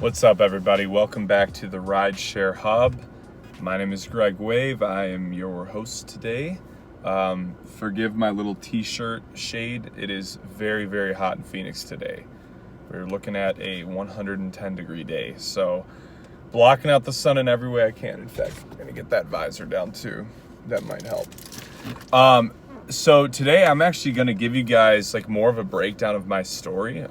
What's up, everybody? Welcome back to the Rideshare Hub. My name is Greg Wave. I am your host today. Forgive my little t-shirt shade. It is very, very hot in Phoenix today. We're looking at a 110 degree day, so blocking out the sun in every way I can. In fact, I'm gonna get that visor down too. That might help. So today I'm actually gonna give you guys like more of a breakdown of my story.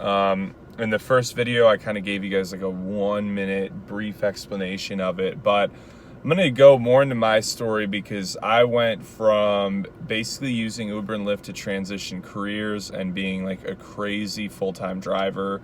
In the first video, I kind of gave you guys like a 1 minute brief explanation of it, but I'm going to go more into my story because I went from basically using Uber and Lyft to transition careers and being like a crazy full-time driver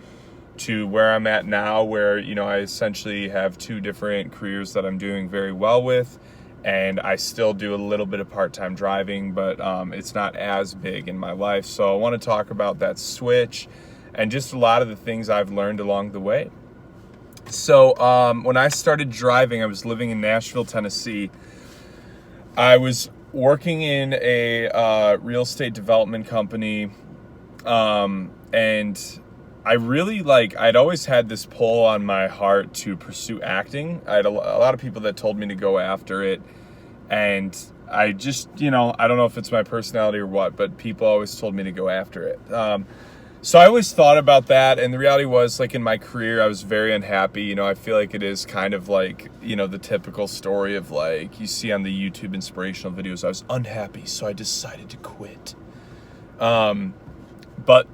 to where I'm at now, where, you know, I essentially have two different careers that I'm doing very well with, and I still do a little bit of part-time driving, but it's not as big in my life. So I want to talk about that switch and just a lot of the things I've learned along the way. So when I started driving, I was living in Nashville, Tennessee. I was working in a real estate development company, and I really I'd always had this pull on my heart to pursue acting. I had a lot of people that told me to go after it, and I just, I don't know if it's my personality or what, but people always told me to go after it. So I always thought about that, and the reality was, like, in my career, I was very unhappy. I feel like it is kind of like, the typical story of, like, you see on the YouTube inspirational videos. I was unhappy, so I decided to quit. But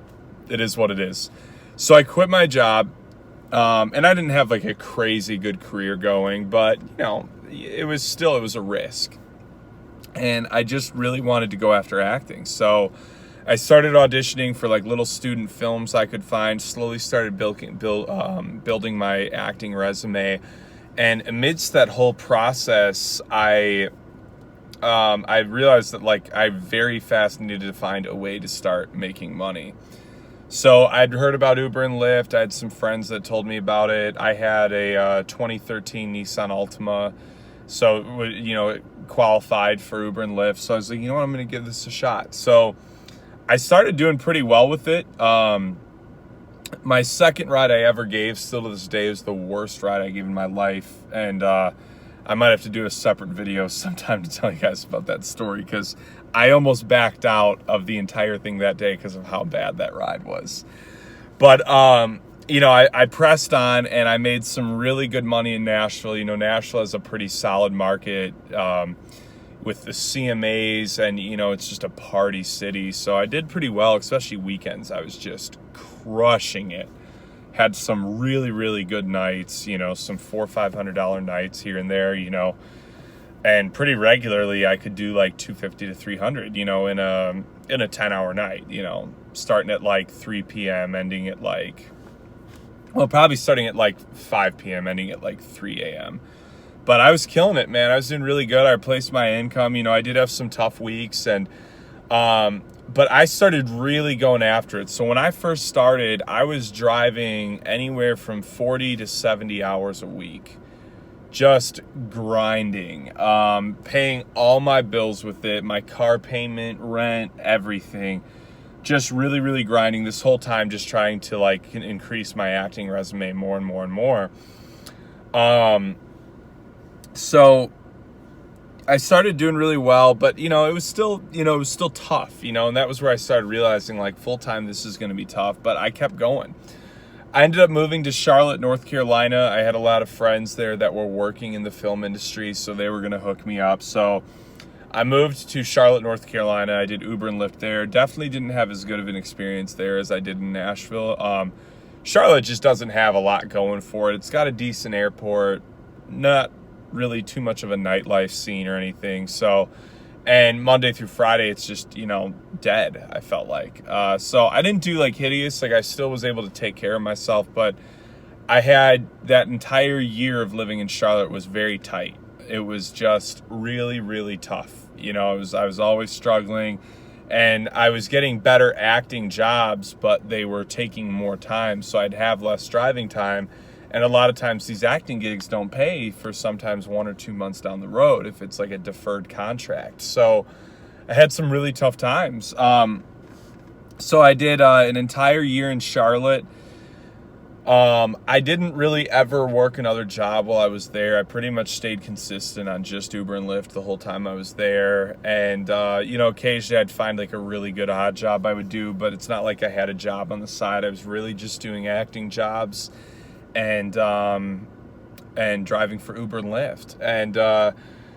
it is what it is. So I quit my job, and I didn't have, like, a crazy good career going, but, it was a risk. And I just really wanted to go after acting. So I started auditioning for like little student films I could find, slowly started building my acting resume. And amidst that whole process, I realized that like I very fast needed to find a way to start making money. So I'd heard about Uber and Lyft. I had some friends that told me about it. I had a 2013 Nissan Altima, so it qualified for Uber and Lyft. So I was like, I'm going to give this a shot. So I started doing pretty well with it. My second ride I ever gave, still to this day, is the worst ride I gave in my life. And I might have to do a separate video sometime to tell you guys about that story, because I almost backed out of the entire thing that day because of how bad that ride was. But, I pressed on, and I made some really good money in Nashville. Nashville has a pretty solid market with the CMAs, and it's just a party city, so I did pretty well, especially weekends. I was just crushing it. Had some really, really good nights, some $400 or $500 nights here and there, and pretty regularly I could do like $250 to $300, in a 10-hour night, starting at like 3 p.m., ending at probably starting at like 5 p.m., ending at like 3 a.m. But I was killing it, man. I was doing really good. I replaced my income. I did have some tough weeks, and but I started really going after it. So when I first started, I was driving anywhere from 40 to 70 hours a week, just grinding, paying all my bills with it, my car payment, rent, everything. Just really, really grinding this whole time, just trying to like increase my acting resume more and more and more. So I started doing really well, but it was still tough, and that was where I started realizing like full-time, this is going to be tough, but I kept going. I ended up moving to Charlotte, North Carolina. I had a lot of friends there that were working in the film industry, so they were going to hook me up. So I moved to Charlotte, North Carolina. I did Uber and Lyft there. Definitely didn't have as good of an experience there as I did in Nashville. Charlotte just doesn't have a lot going for it. It's got a decent airport, not really too much of a nightlife scene or anything. So, and Monday through Friday, it's just, dead, I felt like. So I didn't do like hideous, like I still was able to take care of myself, but I had that entire year of living in Charlotte was very tight. It was just really, really tough. I was always struggling, and I was getting better acting jobs, but they were taking more time. So I'd have less driving time. And a lot of times these acting gigs don't pay for sometimes 1 or 2 months down the road if it's like a deferred contract. So I had some really tough times. So I did an entire year in Charlotte. I didn't really ever work another job while I was there. I pretty much stayed consistent on just Uber and Lyft the whole time I was there. And, occasionally I'd find like a really good odd job I would do, but it's not like I had a job on the side. I was really just doing acting jobs and driving for Uber and Lyft. And,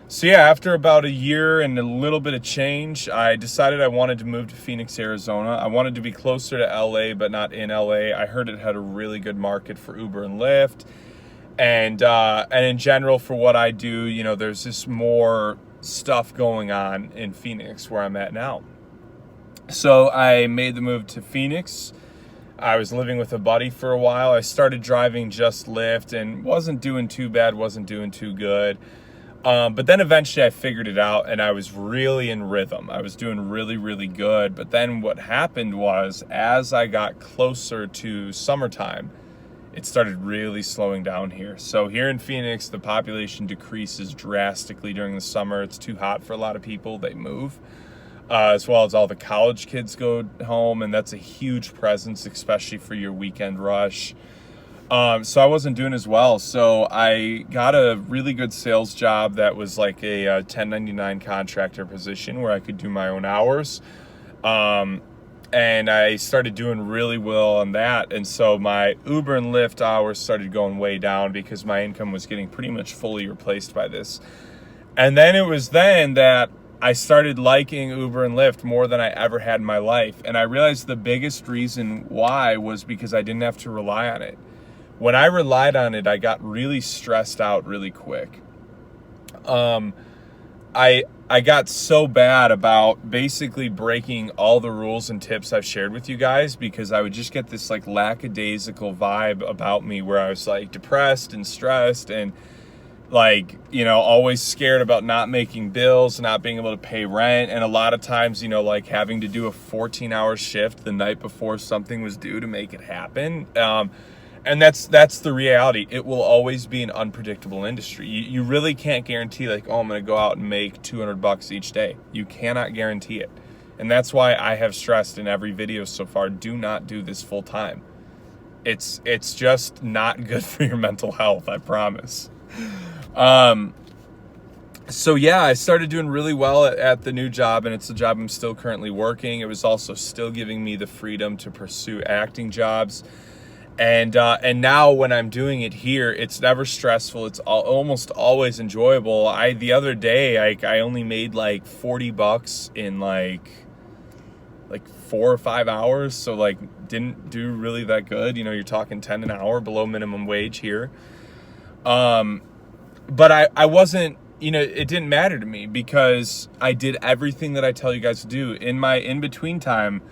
so yeah, after about a year and a little bit of change, I decided I wanted to move to Phoenix, Arizona. I wanted to be closer to LA, but not in LA. I heard it had a really good market for Uber and Lyft. And in general, for what I do, there's just more stuff going on in Phoenix where I'm at now. So I made the move to Phoenix. I was living with a buddy for a while. I started driving just Lyft and wasn't doing too bad, wasn't doing too good. But then eventually I figured it out and I was really in rhythm. I was doing really, really good. But then what happened was, as I got closer to summertime, it started really slowing down here. So here in Phoenix, the population decreases drastically during the summer. It's too hot for a lot of people. They move. As well as all the college kids go home, and that's a huge presence, especially for your weekend rush. So I wasn't doing as well. So I got a really good sales job that was like a 1099 contractor position where I could do my own hours. And I started doing really well on that. And so my Uber and Lyft hours started going way down because my income was getting pretty much fully replaced by this. And then it was then that I started liking Uber and Lyft more than I ever had in my life. And I realized the biggest reason why was because I didn't have to rely on it. When I relied on it, I got really stressed out really quick. I got so bad about basically breaking all the rules and tips I've shared with you guys because I would just get this like lackadaisical vibe about me where I was like depressed and stressed and like, always scared about not making bills, not being able to pay rent. And a lot of times, like having to do a 14-hour shift the night before something was due to make it happen. And that's the reality. It will always be an unpredictable industry. You really can't guarantee like, I'm going to go out and make $200 each day. You cannot guarantee it. And that's why I have stressed in every video so far, do not do this full time. It's just not good for your mental health, I promise. So yeah, I started doing really well at the new job, and it's the job I'm still currently working. It was also still giving me the freedom to pursue acting jobs. And now when I'm doing it here, it's never stressful. It's almost always enjoyable. The other day, I only made like $40 in like 4 or 5 hours. So like didn't do really that good. You're talking 10 an hour below minimum wage here. But I wasn't, it didn't matter to me because I did everything that I tell you guys to do. In my in-between time,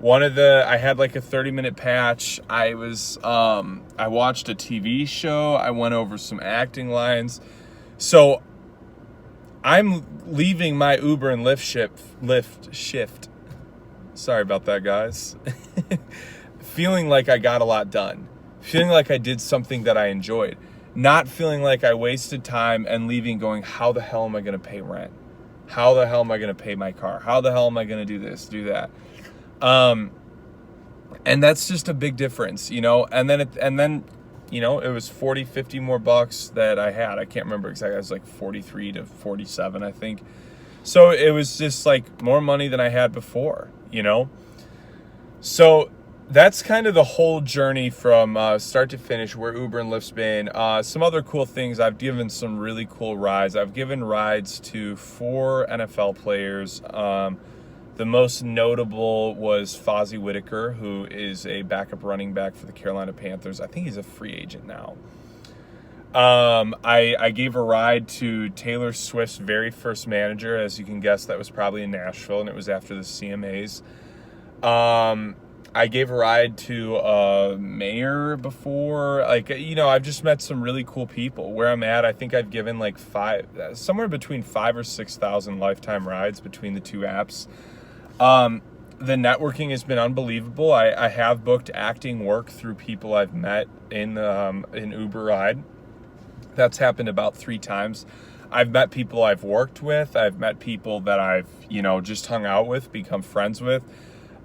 I had like a 30-minute patch. I watched a TV show. I went over some acting lines. So I'm leaving my Uber and Lyft shift. Sorry about that, guys. Feeling like I got a lot done. Feeling like I did something that I enjoyed. Not feeling like I wasted time and leaving going, how the hell am I going to pay rent? How the hell am I going to pay my car? How the hell am I going to do this, do that? And that's just a big difference, and then it was 40, 50 more bucks that I had. I can't remember exactly. I was like 43 to 47, I think. So it was just like more money than I had before, So that's kind of the whole journey from start to finish where Uber and Lyft's been. Some other cool things, I've given some really cool rides. I've given rides to 4 NFL players. The most notable was Fozzie Whitaker, who is a backup running back for the Carolina Panthers. I think he's a free agent now. I gave a ride to Taylor Swift's very first manager. As you can guess, that was probably in Nashville, and it was after the CMAs. I gave a ride to a mayor before. I've just met some really cool people. Where I'm at, I think I've given like somewhere between 5,000 or 6,000 lifetime rides between the two apps. The networking has been unbelievable. I have booked acting work through people I've met in Uber ride. That's happened about 3 times. I've met people I've worked with. I've met people that I've, just hung out with, become friends with.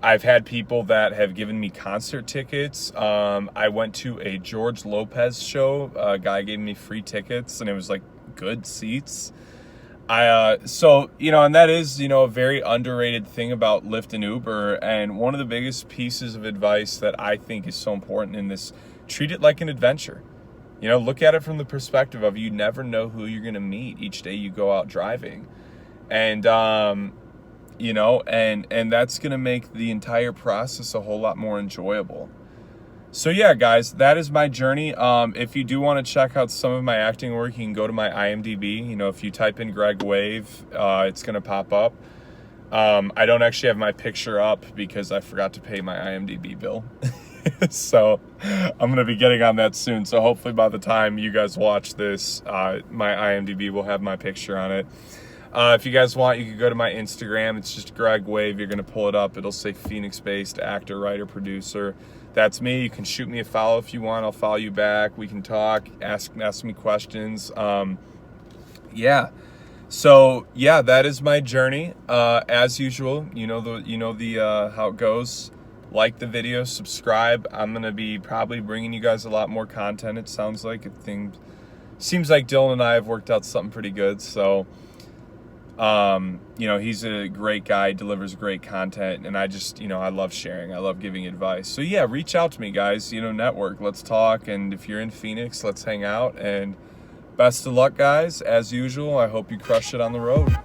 I've had people that have given me concert tickets. I went to a George Lopez show. A guy gave me free tickets, and it was like good seats. So, you know, and that is, you know, a very underrated thing about Lyft and Uber. And one of the biggest pieces of advice that I think is so important in this, treat it like an adventure. You know, look at it from the perspective of you never know who you're going to meet each day you go out driving. And, you know, and that's going to make the entire process a whole lot more enjoyable. So yeah, guys, that is my journey. If you do want to check out some of my acting work, you can go to my IMDb. You know, if you type in Greg Wave, it's going to pop up. I don't actually have my picture up because I forgot to pay my IMDb bill. So I'm going to be getting on that soon. So hopefully by the time you guys watch this, my IMDb will have my picture on it. If you guys want, you can go to my Instagram. It's just Greg Wave. You're going to pull it up. It'll say Phoenix-based actor, writer, producer. That's me. You can shoot me a follow if you want. I'll follow you back. We can talk, ask me questions. Yeah. So yeah, that is my journey. As usual, you know the how it goes. Like the video, subscribe. I'm gonna be probably bringing you guys a lot more content. It sounds like seems like Dylan and I have worked out something pretty good. So, you know, he's a great guy, delivers great content, and I just, you know, I love sharing. I love giving advice. So yeah, reach out to me, guys. You know, network. Let's talk. And if you're in Phoenix, let's hang out. And best of luck, guys. As usual, I hope you crush it on the road.